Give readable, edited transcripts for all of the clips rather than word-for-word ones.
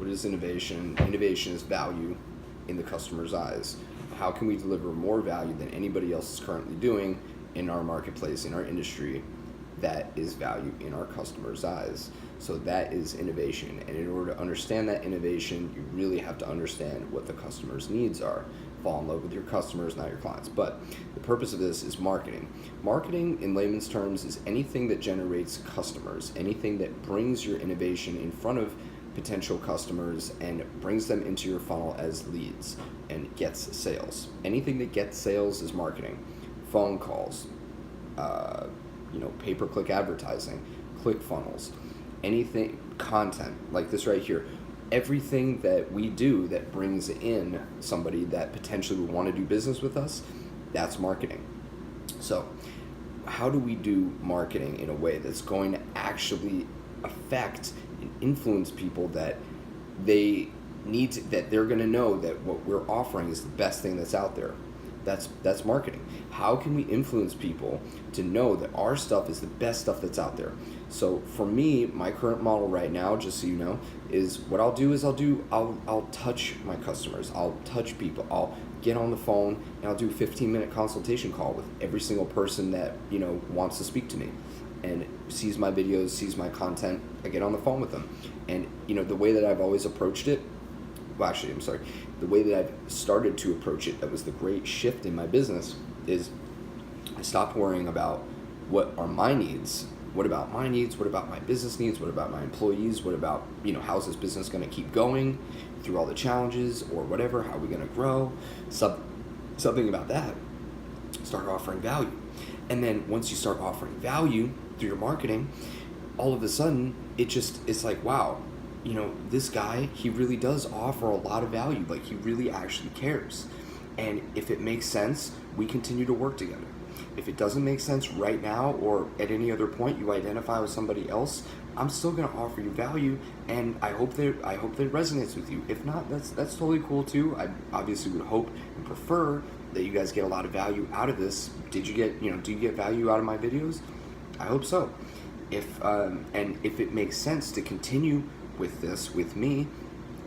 What is innovation? Innovation is value in the customer's eyes. How can we deliver more value than anybody else is currently doing in our marketplace, in our industry, that is value in our customers' eyes? So that is innovation. And in order to understand that innovation, you really have to understand what the customer's needs are. Fall in love with your customers, not your clients. But the purpose of this is marketing. Marketing, in layman's terms, is anything that generates customers, anything that brings your innovation in front of potential customers and brings them into your funnel as leads and gets sales. Anything that gets sales is marketing. Phone calls, pay-per-click advertising, click funnels, anything, content like this right here. Everything that we do that brings in somebody that potentially would want to do business with us, that's marketing. So how do we do marketing in a way that's going to actually affect and influence people that they need to, that they're going to know that what we're offering is the best thing that's out there? That's marketing. How can we influence people to know that our stuff is the best stuff that's out there? So for me, my current model right now, just so you know, is what I'll do is I'll touch my customers. I'll touch people. I'll get on the phone and I'll do a 15-minute consultation call with every single person that, wants to speak to me and sees my videos, sees my content. I get on the phone with them. And, the way that I've always approached it, the way that I've started to approach it, that was the great shift in my business, is I stopped worrying about what are my needs. What about my needs? What about my business needs? What about my employees? What about, how's this business going to keep going through all the challenges or whatever? How are we going to grow? Something about that. Start offering value. And then once you start offering value through your marketing, all of a sudden, it's like, wow, this guy, he really does offer a lot of value. Like, he really actually cares. And if it makes sense, we continue to work together. If it doesn't make sense right now or at any other point you identify with somebody else, I'm still going to offer you value, and I hope that resonates with you. If not, that's totally cool too. I obviously would hope and prefer that you guys get a lot of value out of this. Do you get value out of my videos? I hope so. If it makes sense to continue with this with me,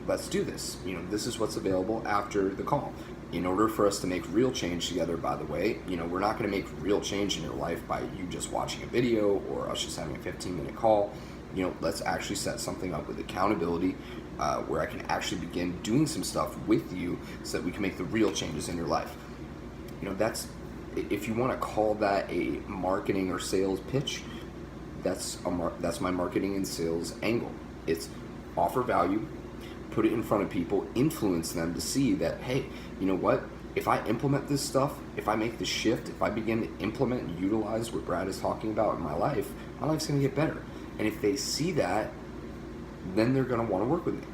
let's do this. This is what's available after the call. In order for us to make real change together, by the way, we're not going to make real change in your life by you just watching a video or us just having a 15-minute call. Let's actually set something up with accountability where I can actually begin doing some stuff with you so that we can make the real changes in your life. That's, if you want to call that a marketing or sales pitch, that's my marketing and sales angle. It's offer value, put it in front of people, influence them to see that, hey, you know what? If I implement this stuff, if I make the shift, if I begin to implement and utilize what Brad is talking about in my life's going to get better. And if they see that, then they're going to want to work with me.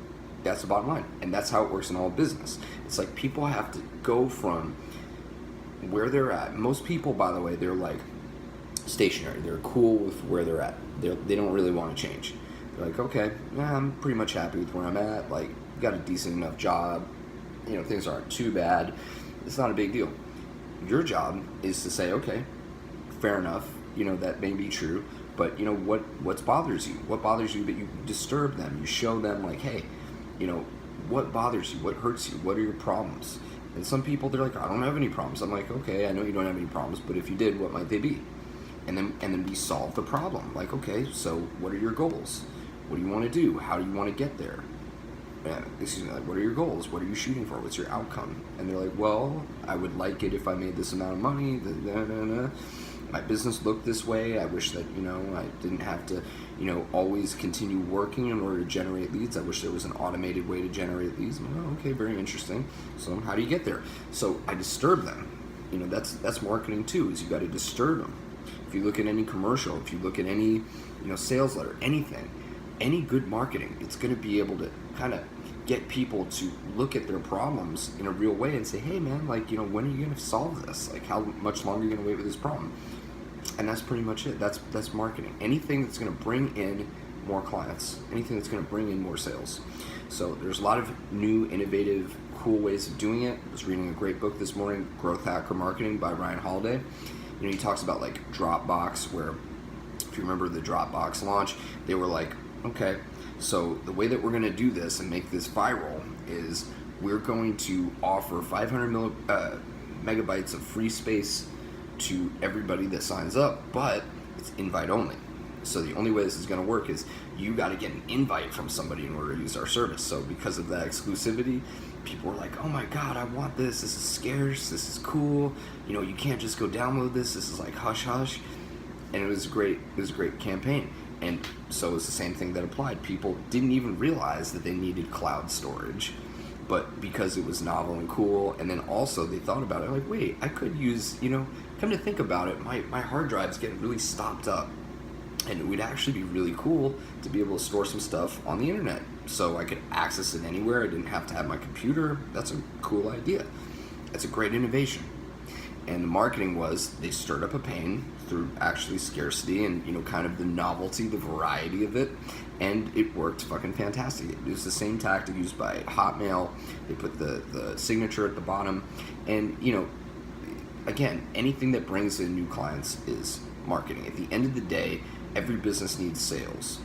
That's the bottom line. And that's how it works in all business. It's like people have to go from where they're at. Most people, by the way, they're like stationary. They're cool with where they're at. They don't really want to change. They're like, okay, I'm pretty much happy with where I'm at. Like, got a decent enough job. Things aren't too bad. It's not a big deal. Your job is to say, okay, fair enough. That may be true. But, what bothers you? What bothers you that you disturb them? You show them, like, hey, what bothers you? What hurts you? What are your problems? And some people, they're like, I don't have any problems. I'm like, okay, I know you don't have any problems, but if you did, what might they be? And then we solve the problem. Like, okay, so what are your goals? What do you want to do? How do you want to get there? What are your goals? What are you shooting for? What's your outcome? And they're like, well, I would like it if I made this amount of money. My business looked this way. I wish that, I didn't have to, always continue working in order to generate leads. I wish there was an automated way to generate leads. Oh, okay, very interesting. So how do you get there? So I disturb them. That's marketing too, is you got to disturb them. If you look at any commercial, if you look at any, sales letter, anything, any good marketing, it's going to be able to kind of get people to look at their problems in a real way and say, hey man, like, when are you going to solve this? Like, how much longer are you going to wait with this problem? And that's pretty much it. That's marketing. Anything that's going to bring in more clients, anything that's going to bring in more sales. So there's a lot of new, innovative, cool ways of doing it. I was reading a great book this morning, Growth Hacker Marketing by Ryan Holiday. He talks about like Dropbox, where if you remember the Dropbox launch, they were like Okay, so the way that we're going to do this and make this viral is we're going to offer 500 megabytes of free space to everybody that signs up, but it's invite only. So the only way this is going to work is you got to get an invite from somebody in order to use our service. So because of that exclusivity, people were like, "Oh my God, I want this. This is scarce. This is cool. You know, you can't just go download this. This is like hush hush." And it was a great campaign. And so it's the same thing that applied. People didn't even realize that they needed cloud storage, but because it was novel and cool, and then also they thought about it like, wait, I could use, come to think about it, my hard drive's getting really stopped up, and it would actually be really cool to be able to store some stuff on the internet so I could access it anywhere. I didn't have to have my computer. That's a cool idea. That's a great innovation. And the marketing was they stirred up a pain through actually scarcity and kind of the novelty, the variety of it, and it worked fucking fantastic. It was the same tactic used by Hotmail. They put the signature at the bottom, and again, anything that brings in new clients is marketing. At the end of the day, every business needs sales.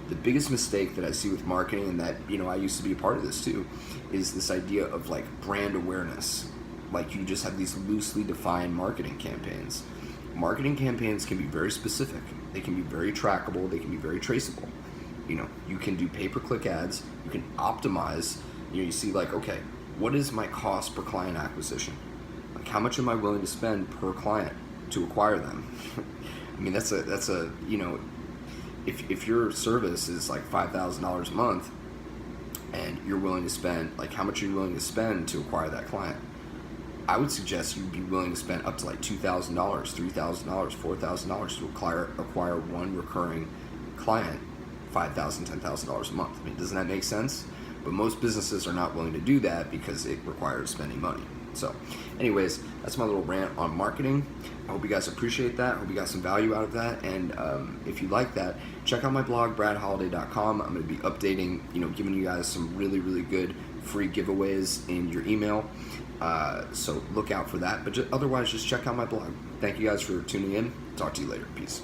The biggest mistake that I see with marketing, and that I used to be a part of this too, is this idea of like brand awareness. Like you just have these loosely defined marketing campaigns. Marketing campaigns can be very specific. They can be very trackable. They can be very traceable. You can do pay-per-click ads. You can optimize. You see like, okay, what is my cost per client acquisition? Like how much am I willing to spend per client to acquire them? I mean, that's a if your service is like $5,000 a month and you're willing to spend, like how much are you willing to spend to acquire that client? I would suggest you'd be willing to spend up to like $2,000, $3,000, $4,000 to acquire one recurring client, $5,000, $10,000 a month. I mean, doesn't that make sense? But most businesses are not willing to do that because it requires spending money. So anyways, that's my little rant on marketing. I hope you guys appreciate that. I hope you got some value out of that. And if you like that, check out my blog, bradholiday.com. I'm going to be updating, giving you guys some really, really good free giveaways in your email. So look out for that. But otherwise, just check out my blog. Thank you guys for tuning in. Talk to you later. Peace.